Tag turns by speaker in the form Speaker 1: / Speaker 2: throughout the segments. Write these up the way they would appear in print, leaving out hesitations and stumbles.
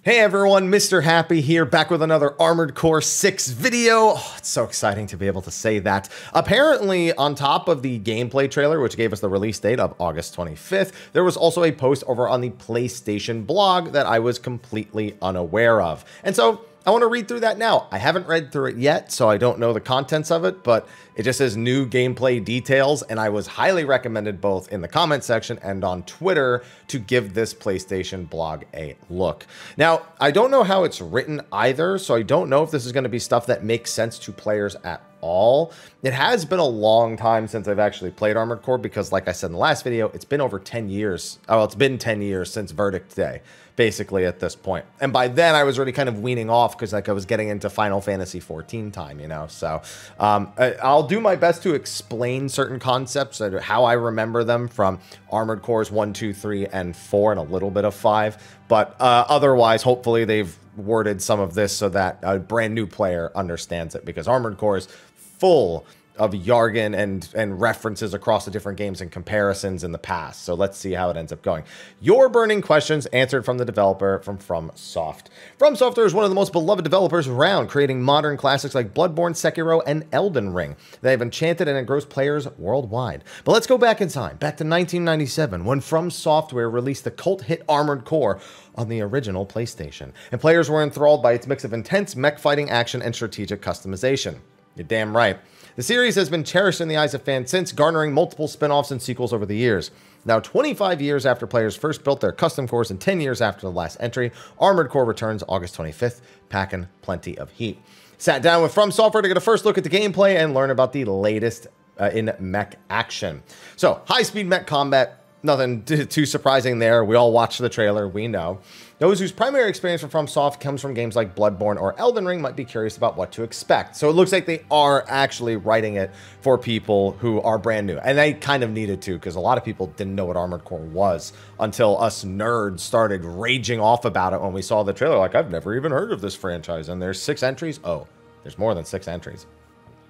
Speaker 1: Hey everyone, Mr. Happy here, back with another Armored Core 6 video. Oh, it's so exciting to be able to say that. Apparently, on top of the gameplay trailer, which gave us the release date of August 25th, there was also a post over on the PlayStation blog that I was completely unaware of. And so, I want to read through that now. I haven't read through it yet, so I don't know the contents of it, but it just says new gameplay details, and I was highly recommended both in the comment section and on Twitter to give this PlayStation blog a look. Now, I don't know how it's written either, so I don't know if this is going to be stuff that makes sense to players at all. It has been a long time since I've actually played Armored Core because, like I said in the last video, it's been over 10 years. Oh, it's been 10 years since Verdict Day, basically, at this point. And by then, I was already kind of weaning off because, like, I was getting into Final Fantasy 14 time, you know? So I'll do my best to explain certain concepts, how I remember them from Armored Cores 1, 2, 3, and 4, and a little bit of 5. But otherwise, hopefully, they've worded some of this so that a brand new player understands it, because Armored Core is full of jargon and references across the different games and comparisons in the past. So let's see how it ends up going. Your burning questions answered from the developer from FromSoft. FromSoft is one of the most beloved developers around, creating modern classics like Bloodborne, Sekiro, and Elden Ring. They have enchanted and engrossed players worldwide. But let's go back in time, back to 1997, when From Software released the cult hit Armored Core on the original PlayStation, and players were enthralled by its mix of intense mech fighting action and strategic customization. You're damn right. The series has been cherished in the eyes of fans since, garnering multiple spin-offs and sequels over the years. Now, 25 years after players first built their custom cores and 10 years after the last entry, Armored Core returns August 25th, packing plenty of heat. Sat down with From Software to get a first look at the gameplay and learn about the latest in mech action. So, high-speed mech combat. Nothing too surprising there. We all watched the trailer, we know. Those whose primary experience from FromSoft comes from games like Bloodborne or Elden Ring might be curious about what to expect. So it looks like they are actually writing it for people who are brand new. And they kind of needed to, because a lot of people didn't know what Armored Core was until us nerds started raging off about it when we saw the trailer. Like, I've never even heard of this franchise. And there's 6 entries? Oh, there's more than 6 entries.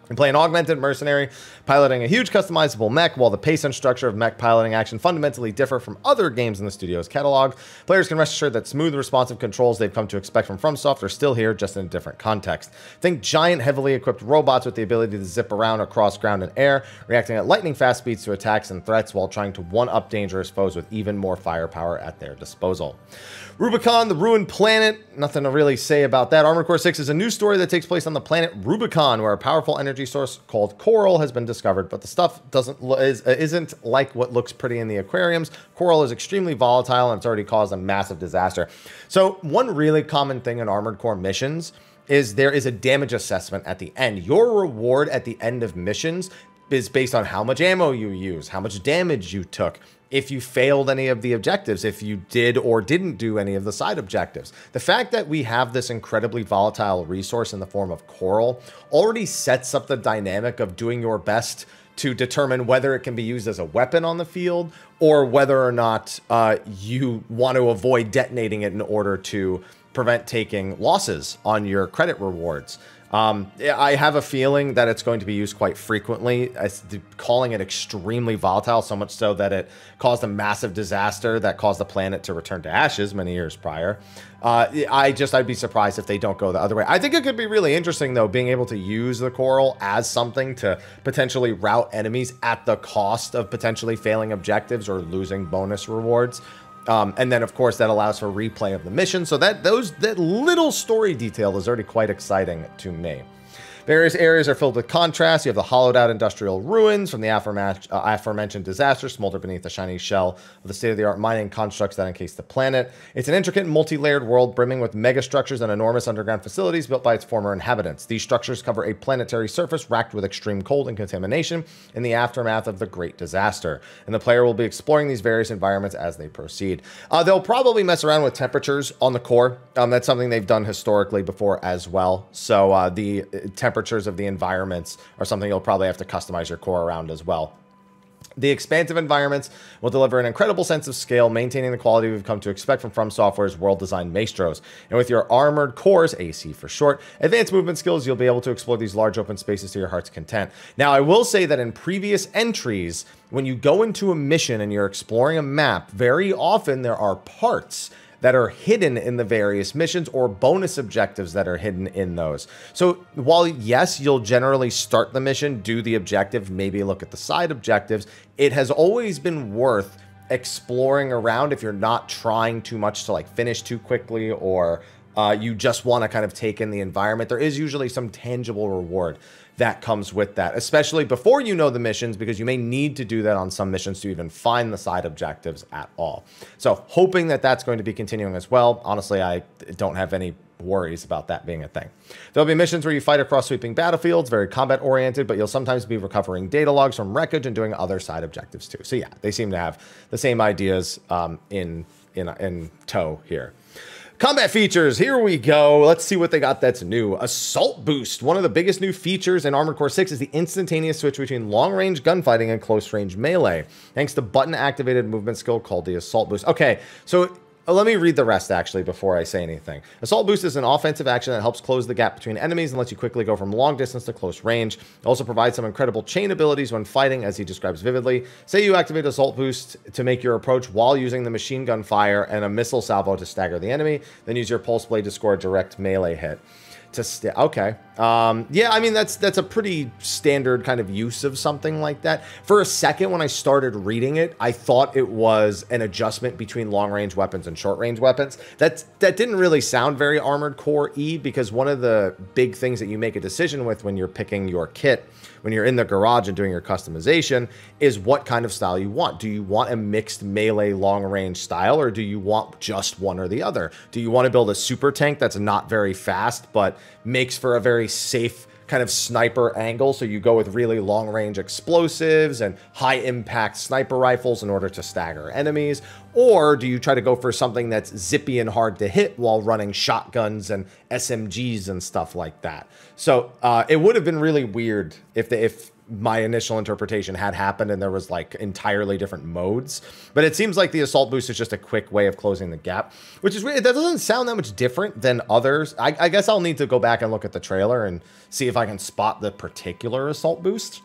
Speaker 1: You play an augmented mercenary, piloting a huge customizable mech, while the pace and structure of mech piloting action fundamentally differ from other games in the studio's catalog. Players can rest assured that smooth, responsive controls they've come to expect from FromSoft are still here, just in a different context. Think giant, heavily equipped robots with the ability to zip around across ground and air, reacting at lightning-fast speeds to attacks and threats while trying to one-up dangerous foes with even more firepower at their disposal. Rubicon, the ruined planet. Nothing to really say about that. Armored Core 6 is a new story that takes place on the planet Rubicon, where a powerful energy source called coral has been discovered, but the stuff isn't like what looks pretty in the aquariums. Coral is extremely volatile, and it's already caused a massive disaster. So one really common thing in Armored Core missions is there is a damage assessment at the end. Your reward at the end of missions is based on how much ammo you use, how much damage you took, if you failed any of the objectives, if you did or didn't do any of the side objectives. The fact that we have this incredibly volatile resource in the form of coral already sets up the dynamic of doing your best to determine whether it can be used as a weapon on the field or whether or not you want to avoid detonating it in order to prevent taking losses on your credit rewards. I have a feeling that it's going to be used quite frequently, calling it extremely volatile, so much so that it caused a massive disaster that caused the planet to return to ashes many years prior. I'd be surprised if they don't go the other way. I think it could be really interesting, though, being able to use the coral as something to potentially rout enemies at the cost of potentially failing objectives or losing bonus rewards. And then, of course, that allows for replay of the mission. So that little story detail is already quite exciting to me. Various areas are filled with contrast. You have the hollowed-out industrial ruins from the aforementioned disaster smolder beneath the shiny shell of the state-of-the-art mining constructs that encase the planet. It's an intricate, multi-layered world brimming with megastructures and enormous underground facilities built by its former inhabitants. These structures cover a planetary surface racked with extreme cold and contamination in the aftermath of the Great Disaster, and the player will be exploring these various environments as they proceed. They'll probably mess around with temperatures on the core. That's something they've done historically before as well. So the temperatures of the environments are something you'll probably have to customize your core around as well. The expansive environments will deliver an incredible sense of scale, maintaining the quality we've come to expect from FromSoftware's world design maestros. And with your Armored Cores, AC for short, advanced movement skills, you'll be able to explore these large open spaces to your heart's content. Now, I will say that in previous entries, when you go into a mission and you're exploring a map, very often there are parts that are hidden in the various missions or bonus objectives that are hidden in those. So while yes, you'll generally start the mission, do the objective, maybe look at the side objectives, it has always been worth exploring around if you're not trying too much to like finish too quickly, or you just want to kind of take in the environment. There is usually some tangible reward that comes with that, especially before you know the missions, because you may need to do that on some missions to even find the side objectives at all. So hoping that that's going to be continuing as well. Honestly, I don't have any worries about that being a thing. There'll be missions where you fight across sweeping battlefields, very combat oriented, but you'll sometimes be recovering data logs from wreckage and doing other side objectives too. So yeah, they seem to have the same ideas in tow here. Combat features, here we go. Let's see what they got that's new. Assault Boost. One of the biggest new features in Armored Core 6 is the instantaneous switch between long-range gunfighting and close-range melee, thanks to button-activated movement skill called the Assault Boost. Okay, so let me read the rest, actually, before I say anything. Assault Boost is an offensive action that helps close the gap between enemies and lets you quickly go from long distance to close range. It also provides some incredible chain abilities when fighting, as he describes vividly. Say you activate Assault Boost to make your approach while using the machine gun fire and a missile salvo to stagger the enemy, then use your Pulse Blade to score a direct melee hit. Okay. Yeah, I mean, that's a pretty standard kind of use of something like that. For a second, when I started reading it, I thought it was an adjustment between long-range weapons and short-range weapons. That didn't really sound very Armored Core-y, because one of the big things that you make a decision with when you're picking your kit, when you're in the garage and doing your customization, is what kind of style you want. Do you want a mixed melee long-range style, or do you want just one or the other? Do you want to build a super tank that's not very fast, but makes for a very safe kind of sniper angle, so you go with really long-range explosives and high-impact sniper rifles in order to stagger enemies? Or do you try to go for something that's zippy and hard to hit while running shotguns and SMGs and stuff like that? So it would have been really weird if my initial interpretation had happened and there was like entirely different modes. But it seems like the Assault Boost is just a quick way of closing the gap, which is weird. That doesn't sound that much different than others. I guess I'll need to go back and look at the trailer and see if I can spot the particular Assault Boost.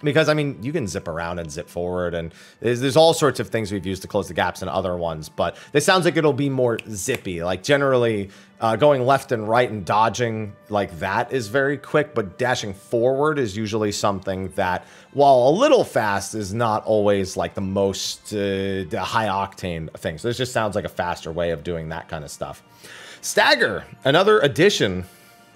Speaker 1: Because, I mean, you can zip around and zip forward, and there's all sorts of things we've used to close the gaps in other ones, but this sounds like it'll be more zippy. Like, generally, going left and right and dodging like that is very quick, but dashing forward is usually something that, while a little fast, is not always, like, the most high-octane thing. So this just sounds like a faster way of doing that kind of stuff. Stagger, another addition.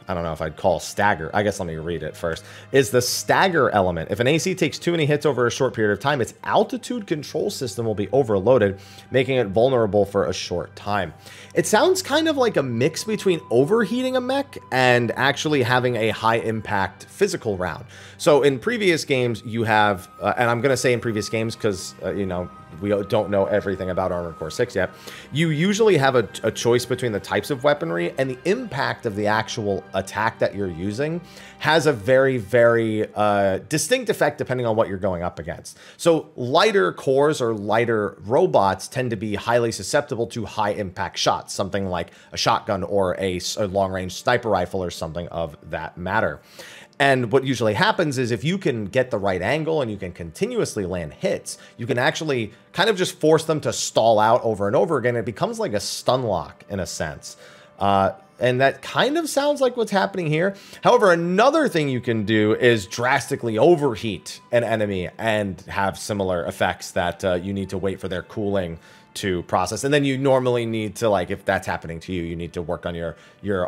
Speaker 1: I don't know if I'd call stagger. I guess let me read it first. Is the stagger element. If an AC takes too many hits over a short period of time, its altitude control system will be overloaded, making it vulnerable for a short time. It sounds kind of like a mix between overheating a mech and actually having a high impact physical round. So in previous games, you have, and I'm going to say in previous games because, you know, we don't know everything about Armored Core 6 yet. You usually have a choice between the types of weaponry, and the impact of the actual attack that you're using has a very, very distinct effect depending on what you're going up against. So lighter cores or lighter robots tend to be highly susceptible to high impact shots, something like a shotgun or a long-range sniper rifle or something of that matter. And what usually happens is if you can get the right angle and you can continuously land hits, you can actually kind of just force them to stall out over and over again. It becomes like a stun lock in a sense. And that kind of sounds like what's happening here. However, another thing you can do is drastically overheat an enemy and have similar effects that you need to wait for their cooling to process. And then you normally need to, like, if that's happening to you, you need to work on your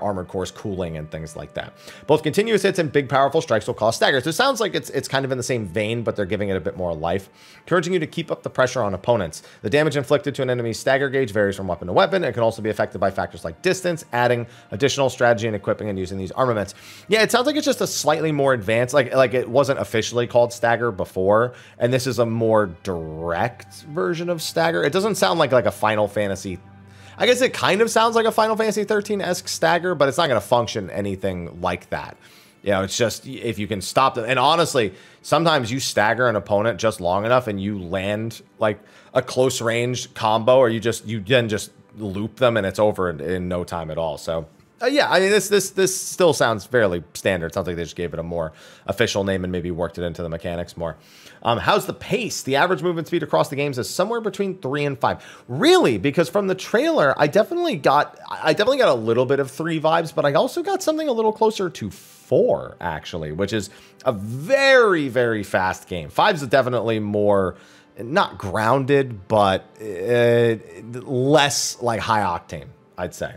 Speaker 1: Armored Core's cooling and things like that. Both continuous hits and big powerful strikes will cause staggers. So it sounds like it's kind of in the same vein, but they're giving it a bit more life, encouraging you to keep up the pressure on opponents. The damage inflicted to an enemy's stagger gauge varies from weapon to weapon. It can also be affected by factors like distance, adding additional strategy and equipping and using these armaments. Yeah, it sounds like it's just a slightly more advanced, like it wasn't officially called stagger before, and this is a more direct version of stagger. It doesn't sound like a Final Fantasy. I guess it kind of sounds like a Final Fantasy 13-esque stagger, but it's not going to function anything like that. You know, it's just if you can stop them. And honestly, sometimes you stagger an opponent just long enough and you land like a close range combo, or you then just loop them and it's over in no time at all. So Yeah, I mean, this still sounds fairly standard. It sounds like they just gave it a more official name and maybe worked it into the mechanics more. How's the pace? The average movement speed across the games is somewhere between 3 and 5. Really? Because from the trailer, I definitely got a little bit of 3 vibes, but I also got something a little closer to 4, actually, which is a very, very fast game. 5's definitely more, not grounded, but less like high octane, I'd say.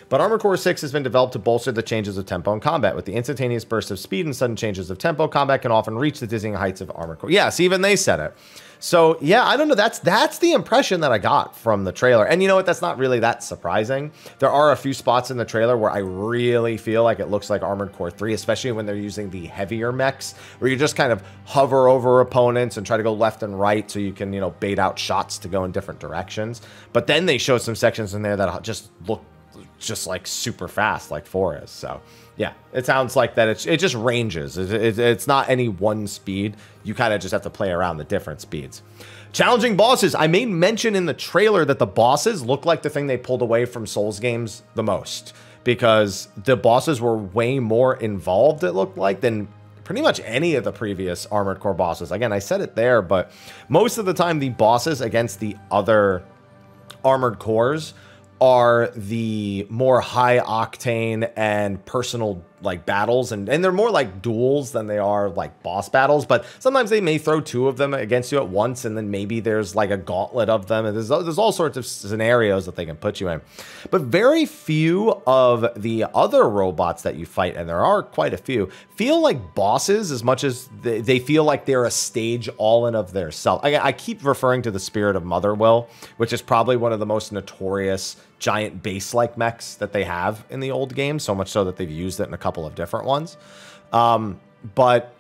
Speaker 1: But Armored Core 6 has been developed to bolster the changes of tempo in combat. With the instantaneous bursts of speed and sudden changes of tempo, combat can often reach the dizzying heights of Armored Core. Yes, even they said it. So, yeah, I don't know. That's the impression that I got from the trailer. And you know what? That's not really that surprising. There are a few spots in the trailer where I really feel like it looks like Armored Core 3, especially when they're using the heavier mechs, where you just kind of hover over opponents and try to go left and right so you can, you know, bait out shots to go in different directions. But then they show some sections in there that just look just like super fast, like 4 is. So yeah, it sounds like that it just ranges. It's not any one speed. You kind of just have to play around the different speeds. Challenging bosses. I made mention in the trailer that the bosses look like the thing they pulled away from Souls games the most, because the bosses were way more involved, it looked like, than pretty much any of the previous Armored Core bosses. Again, I said it there, but most of the time the bosses against the other Armored Cores are the more high octane and personal like battles, and they're more like duels than they are like boss battles. But sometimes they may throw 2 of them against you at once, and then maybe there's like a gauntlet of them, and there's all sorts of scenarios that they can put you in. But very few of the other robots that you fight, and there are quite a few, feel like bosses as much as they feel like they're a stage all in of their self. I keep referring to the Spirit of Motherwill, which is probably one of the most notorious giant base-like mechs that they have in the old game, so much so that they've used it in a couple of different ones. But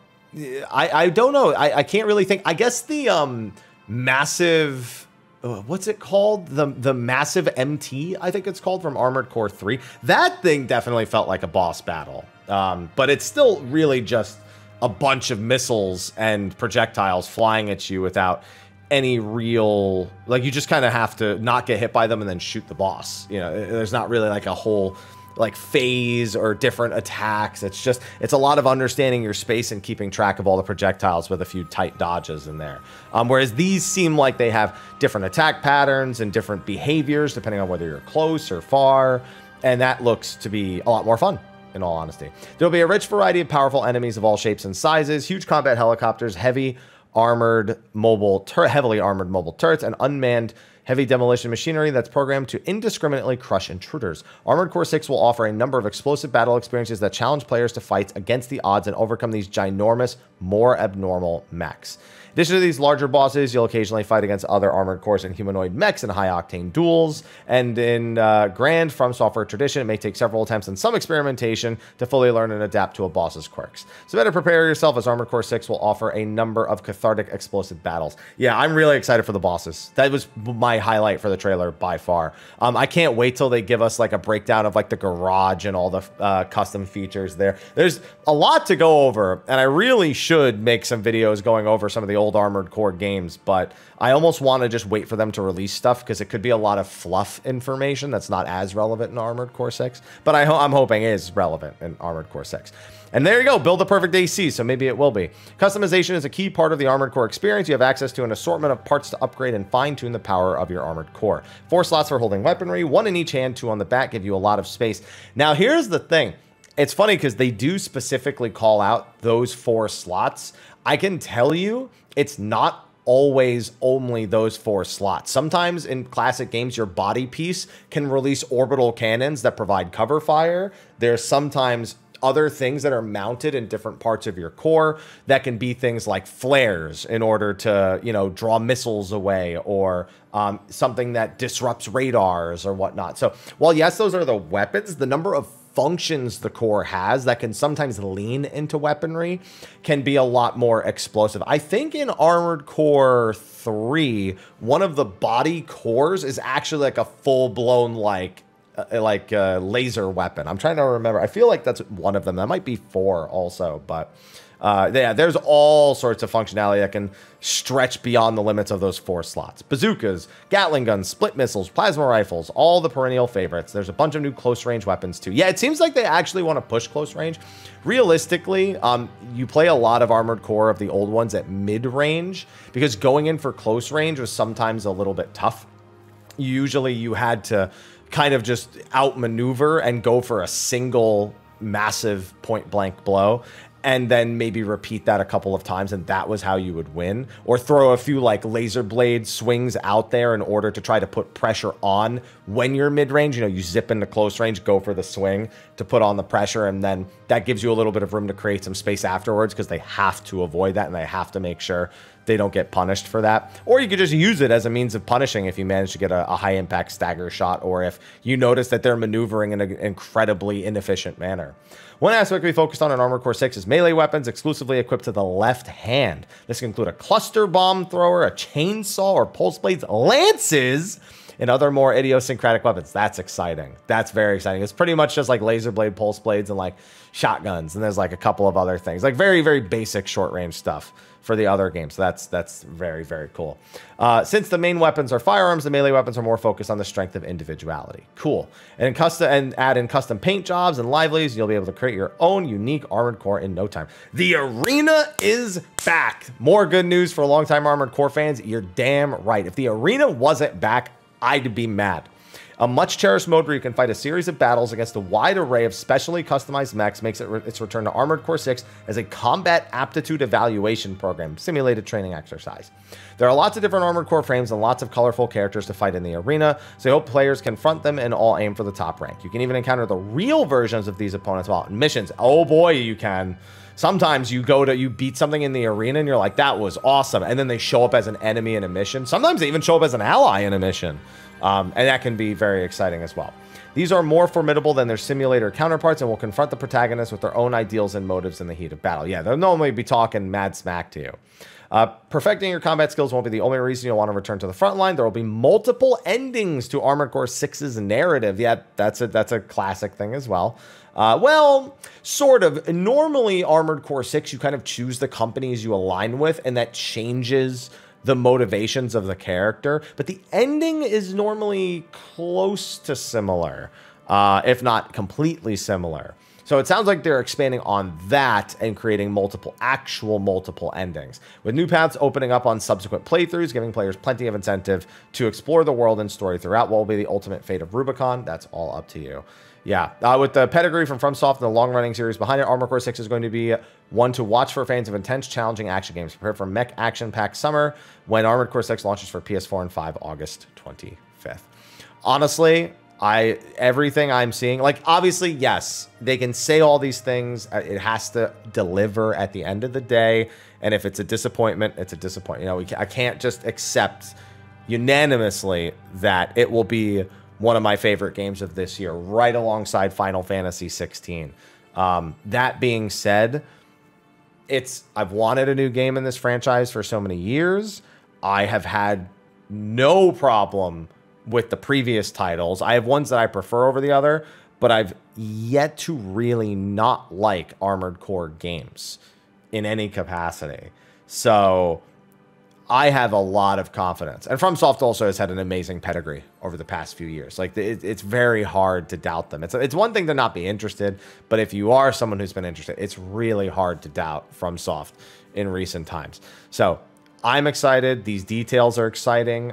Speaker 1: I don't know. I can't really think. I guess the massive, what's it called? The massive MT, I think it's called, from Armored Core 3. That thing definitely felt like a boss battle. But it's still really just a bunch of missiles and projectiles flying at you without any real, like, you just kind of have to not get hit by them and then shoot the boss. You know, there's not really like a whole like phase or different attacks. It's a lot of understanding your space and keeping track of all the projectiles with a few tight dodges in there. Whereas these seem like they have different attack patterns and different behaviors depending on whether you're close or far, and that looks to be a lot more fun, in all honesty. There'll be a rich variety of powerful enemies of all shapes and sizes, huge combat helicopters, heavily armored mobile turrets, and unmanned heavy demolition machinery that's programmed to indiscriminately crush intruders. Armored Core 6 will offer a number of explosive battle experiences that challenge players to fight against the odds and overcome these ginormous, more abnormal mechs. In addition to these larger bosses, you'll occasionally fight against other Armored Cores and humanoid mechs in high-octane duels, and in Grand From Software tradition, it may take several attempts and some experimentation to fully learn and adapt to a boss's quirks. So better prepare yourself, as Armored Core 6 will offer a number of cathartic, explosive battles. Yeah, I'm really excited for the bosses. That was my highlight for the trailer by far. I can't wait till they give us like a breakdown of like the garage and all the custom features there. There's a lot to go over, and I really should make some videos going over some of the old Armored Core games, but I almost want to just wait for them to release stuff, because it could be a lot of fluff information that's not as relevant in Armored Core 6, but I'm hoping it is relevant in Armored Core 6. And there you go, build the perfect AC, so maybe it will be. Customization is a key part of the Armored Core experience. You have access to an assortment of parts to upgrade and fine-tune the power of your Armored Core. 4 slots for holding weaponry, 1 in each hand, 2 on the back, give you a lot of space. Now, here's the thing. It's funny because they do specifically call out those 4 slots. I can tell you, it's not always only those 4 slots. Sometimes in classic games, your body piece can release orbital cannons that provide cover fire. There's sometimes other things that are mounted in different parts of your core that can be things like flares in order to, you know, draw missiles away, or something that disrupts radars or whatnot. So while yes, those are the weapons, the number of functions the core has that can sometimes lean into weaponry can be a lot more explosive. I think in Armored Core 3, one of the body cores is actually like a full-blown like laser weapon. I'm trying to remember. I feel like that's one of them. That might be 4 also, but Yeah, there's all sorts of functionality that can stretch beyond the limits of those 4 slots. Bazookas, Gatling guns, split missiles, plasma rifles, all the perennial favorites. There's a bunch of new close-range weapons, too. Yeah, it seems like they actually want to push close range. Realistically, you play a lot of Armored Core of the old ones at mid-range, because going in for close range was sometimes a little bit tough. Usually you had to kind of just outmaneuver and go for a single massive point-blank blow, and then maybe repeat that a couple of times, and that was how you would win. Or throw a few like laser blade swings out there in order to try to put pressure on when you're mid-range. You know, you zip into close range, go for the swing to put on the pressure, and then that gives you a little bit of room to create some space afterwards, because they have to avoid that, and they have to make sure they don't get punished for that. Or you could just use it as a means of punishing if you manage to get a high-impact stagger shot, or if you notice that they're maneuvering in an incredibly inefficient manner. One aspect we focused on in Armored Core 6 is melee weapons exclusively equipped to the left hand. This can include a cluster bomb thrower, a chainsaw, or pulse blades, lances, and other more idiosyncratic weapons. That's exciting. That's very exciting. It's pretty much just like laser blade, pulse blades, and like shotguns. And there's like a couple of other things, like very, very basic short range stuff for the other games. So that's very, very cool. Since the main weapons are firearms, the melee weapons are more focused on the strength of individuality. Cool. And add in custom paint jobs and livelies, you'll be able to create your own unique Armored Core in no time. The arena is back. More good news for longtime Armored Core fans. You're damn right. If the arena wasn't back, I'd be mad. A much cherished mode where you can fight a series of battles against a wide array of specially customized mechs makes it its return to Armored Core 6 as a combat aptitude evaluation program, simulated training exercise. There are lots of different Armored Core frames and lots of colorful characters to fight in the arena, so I hope players confront them and all aim for the top rank. You can even encounter the real versions of these opponents while in missions. Oh boy, you can. Sometimes you beat something in the arena and you're like, that was awesome. And then they show up as an enemy in a mission. Sometimes they even show up as an ally in a mission. And that can be very exciting as well. These are more formidable than their simulator counterparts and will confront the protagonists with their own ideals and motives in the heat of battle. Yeah, they'll normally be talking mad smack to you. Perfecting your combat skills won't be the only reason you'll want to return to the front line. There will be multiple endings to Armored Core 6's narrative. Yeah, that's a classic thing as well. Well, sort of. Normally, Armored Core 6, you kind of choose the companies you align with, and that changes the motivations of the character. But the ending is normally close to similar, if not completely similar. So it sounds like they're expanding on that and creating multiple endings, with new paths opening up on subsequent playthroughs, giving players plenty of incentive to explore the world and story throughout. What will be the ultimate fate of Rubicon? That's all up to you. Yeah, with the pedigree from FromSoft and the long-running series behind it, Armored Core 6 is going to be one to watch for fans of intense, challenging action games. Prepare for mech action-packed summer when Armored Core 6 launches for PS4 and 5 August 25th. Honestly, everything I'm seeing, like, obviously, yes, they can say all these things. It has to deliver at the end of the day. And if it's a disappointment, it's a disappointment. You know, I can't just accept unanimously that it will be one of my favorite games of this year, right alongside Final Fantasy 16. That being said, I've wanted a new game in this franchise for so many years. I have had no problem with the previous titles. I have ones that I prefer over the other, but I've yet to really not like Armored Core games in any capacity. So I have a lot of confidence. And FromSoft also has had an amazing pedigree over the past few years. Like, it's very hard to doubt them. It's one thing to not be interested, but if you are someone who's been interested, it's really hard to doubt FromSoft in recent times. So I'm excited. These details are exciting.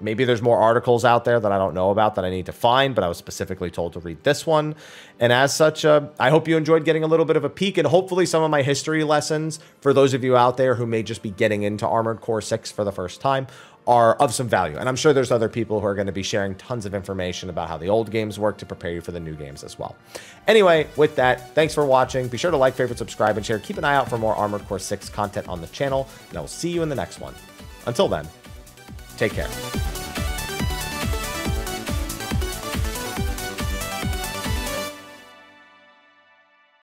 Speaker 1: Maybe there's more articles out there that I don't know about that I need to find, but I was specifically told to read this one. And as such, I hope you enjoyed getting a little bit of a peek, and hopefully some of my history lessons for those of you out there who may just be getting into Armored Core 6 for the first time are of some value. And I'm sure there's other people who are going to be sharing tons of information about how the old games work to prepare you for the new games as well. Anyway, with that, thanks for watching. Be sure to like, favorite, subscribe, and share. Keep an eye out for more Armored Core 6 content on the channel, and I will see you in the next one. Until then, take care.